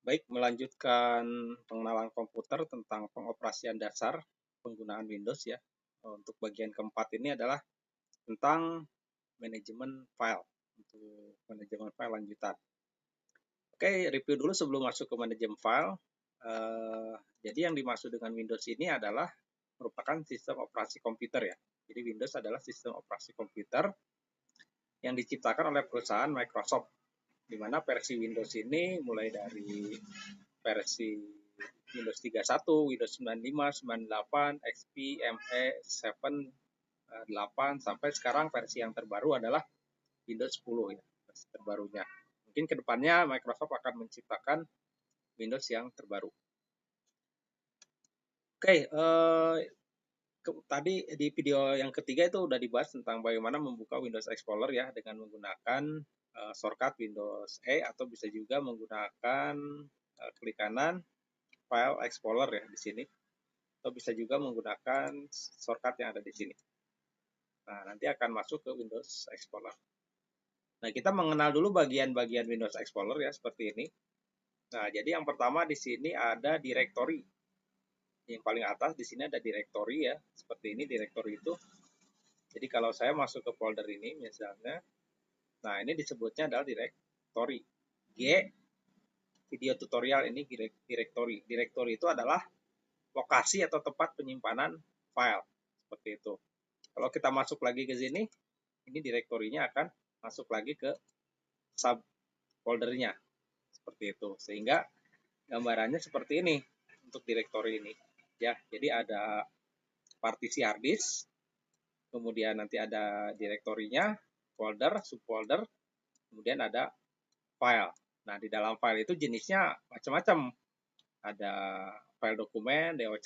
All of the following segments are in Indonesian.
Baik, melanjutkan pengenalan komputer tentang pengoperasian dasar penggunaan Windows ya. Untuk bagian keempat ini adalah tentang manajemen file. Untuk manajemen file lanjutan. Oke, review dulu sebelum masuk ke manajemen file. Jadi yang dimaksud dengan Windows ini adalah merupakan sistem operasi komputer ya. Jadi Windows adalah sistem operasi komputer yang diciptakan oleh perusahaan Microsoft, di mana versi Windows ini mulai dari versi Windows 31, Windows 95, 98, XP, ME, 7, 8, sampai sekarang versi yang terbaru adalah Windows 10 ya, versi terbarunya. Mungkin kedepannya Microsoft akan menciptakan Windows yang terbaru. Oke, tadi di video yang ketiga itu udah dibahas tentang bagaimana membuka Windows Explorer ya dengan menggunakan shortcut Windows E atau bisa juga menggunakan klik kanan File Explorer ya di sini, atau bisa juga menggunakan shortcut yang ada di sini. Nah, nanti akan masuk ke Windows Explorer. Nah, kita mengenal dulu bagian-bagian Windows Explorer ya seperti ini. Nah, jadi yang pertama di sini ada directory. Yang paling atas di sini ada directory ya, seperti ini directory itu. Jadi kalau saya masuk ke folder ini misalnya, nah ini disebutnya adalah directory. G video tutorial ini directory. Directory itu adalah lokasi atau tempat penyimpanan file. Seperti itu. Kalau kita masuk lagi ke sini, ini direktorinya akan masuk lagi ke sub foldernya. Seperti itu. Sehingga gambarannya seperti ini untuk direktori ini. Ya, jadi ada partisi hard disk, kemudian nanti ada direktorinya, folder, subfolder, kemudian ada file. Nah, di dalam file itu jenisnya macam-macam. Ada file dokumen, docx,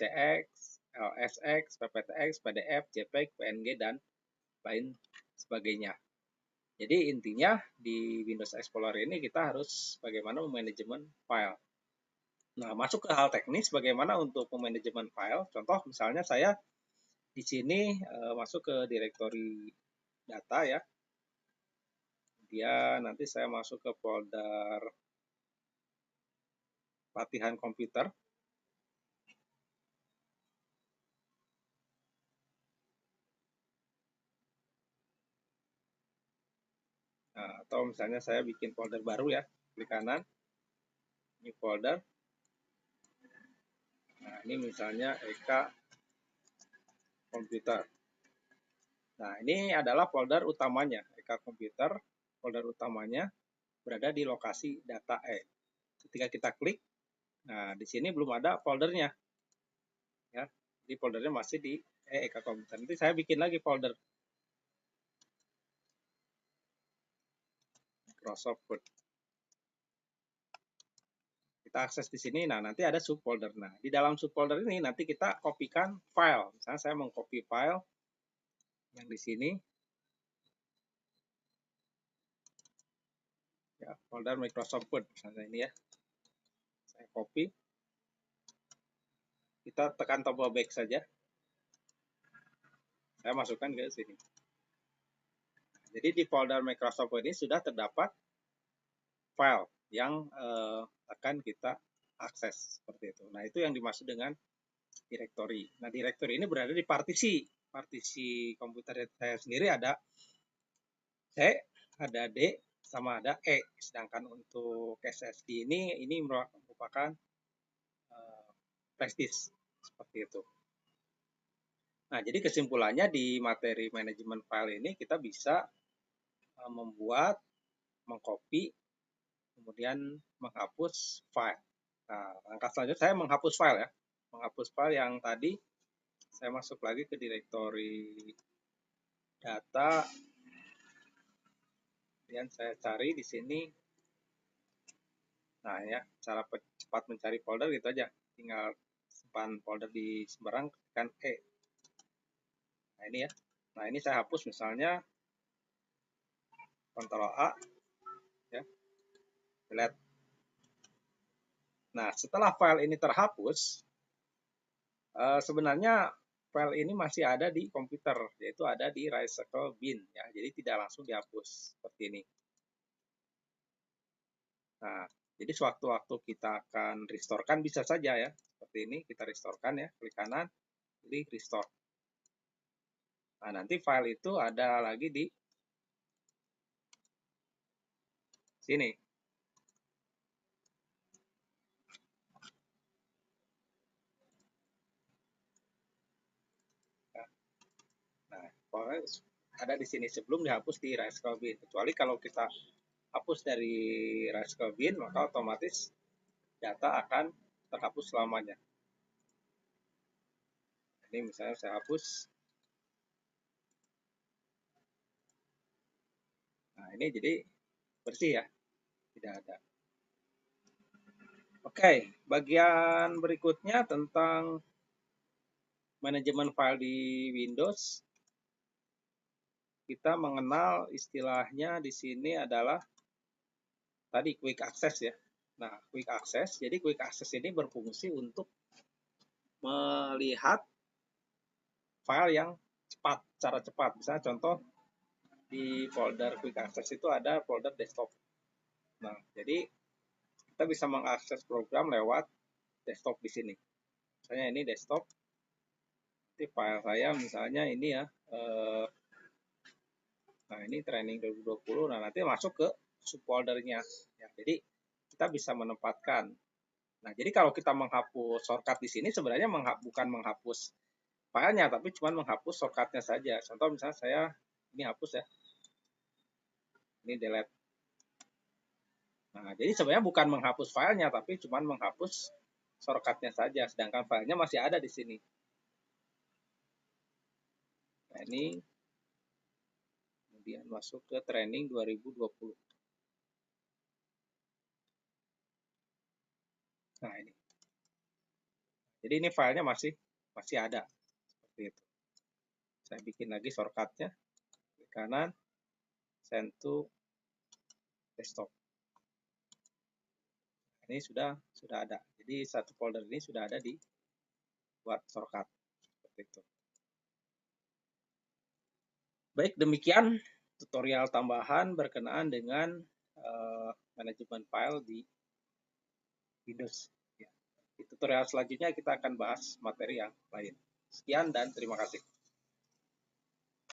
lsx, pptx, pdf, jpeg, png, dan lain sebagainya. Jadi intinya di Windows Explorer ini kita harus bagaimana memanajemen file. Nah, masuk ke hal teknis bagaimana untuk memanajemen file. Contoh misalnya saya di sini masuk ke direktori data ya. Kemudian nanti saya masuk ke folder latihan komputer. Nah, atau misalnya saya bikin folder baru ya, klik kanan, new folder. Nah, ini misalnya Eka komputer. Nah, ini adalah folder utamanya, Eka komputer. Folder utamanya berada di lokasi data E. Ketika kita klik, nah di sini belum ada foldernya. Ya, jadi foldernya masih di Eka komputer. Nanti saya bikin lagi folder Microsoft Word. Kita akses di sini, nah nanti ada subfolder. Nah, di dalam subfolder ini nanti kita kopikan file. Misalnya saya mengcopy file yang di sini. Ya, folder Microsoft Word misalnya ini ya. Saya copy. Kita tekan tombol back saja. Saya masukkan ke sini. Jadi di folder Microsoft Word ini sudah terdapat file yang akan kita akses seperti itu. Nah, itu yang dimaksud dengan directory. Nah, directory ini berada di partisi. Partisi komputer saya sendiri ada C, ada D, sama ada E. Sedangkan untuk SSD ini merupakan flash disk seperti itu. Nah, jadi kesimpulannya di materi manajemen file ini kita bisa membuat, mengcopy, kemudian menghapus file. Nah, langkah selanjutnya saya menghapus file ya. Menghapus file yang tadi saya masuk lagi ke direktori data. Kemudian saya cari di sini. Nah, ya, cara cepat mencari folder gitu aja. Tinggal simpan folder di sembarang, tekan E. Nah, ini ya. Nah, ini saya hapus misalnya Ctrl A ya. Delete. Nah, setelah file ini terhapus, sebenarnya file ini masih ada di komputer, yaitu ada di Recycle Bin ya. Jadi tidak langsung dihapus seperti ini. Nah, Jadi sewaktu-waktu kita akan restorekan bisa saja ya, seperti ini kita restorekan ya, klik kanan, pilih restore. Nah, nanti file itu ada lagi di sini. Nah, pokoknya ada di sini sebelum dihapus di Rascal Bin. Kecuali kalau kita hapus dari Rascal Bin, maka otomatis data akan terhapus selamanya. Ini misalnya saya hapus. Nah, ini jadi bersih ya, tidak ada. Oke, bagian berikutnya tentang manajemen file di Windows. Kita mengenal istilahnya di sini adalah tadi quick access ya. Nah, quick access, jadi quick access ini berfungsi untuk melihat file yang cepat, cara cepat. Misalnya contoh di folder quick access itu ada folder desktop. Nah, jadi kita bisa mengakses program lewat desktop di sini. Misalnya ini desktop, di file saya misalnya ini ya, nah ini training 2020, nah nanti masuk ke subfoldernya. Ya, jadi kita bisa menempatkan. Nah, jadi kalau kita menghapus shortcut di sini sebenarnya bukan menghapus filenya, tapi cuma menghapus shortcutnya saja. Contoh misalnya saya ini hapus ya, ini delete. Nah, jadi sebenarnya bukan menghapus filenya, tapi cuma menghapus shortcutnya saja, sedangkan filenya masih ada di sini. Nah, ini kemudian masuk ke training 2020. Nah, ini. Jadi ini filenya masih ada. Seperti itu. Saya bikin lagi shortcutnya. Klik kanan, send to desktop. Ini sudah ada. Jadi satu folder ini sudah ada di buat shortcut. Seperti itu. Baik, demikian tutorial tambahan berkenaan dengan manajemen file di Windows. Ya. Di tutorial selanjutnya kita akan bahas materi yang lain. Sekian dan terima kasih.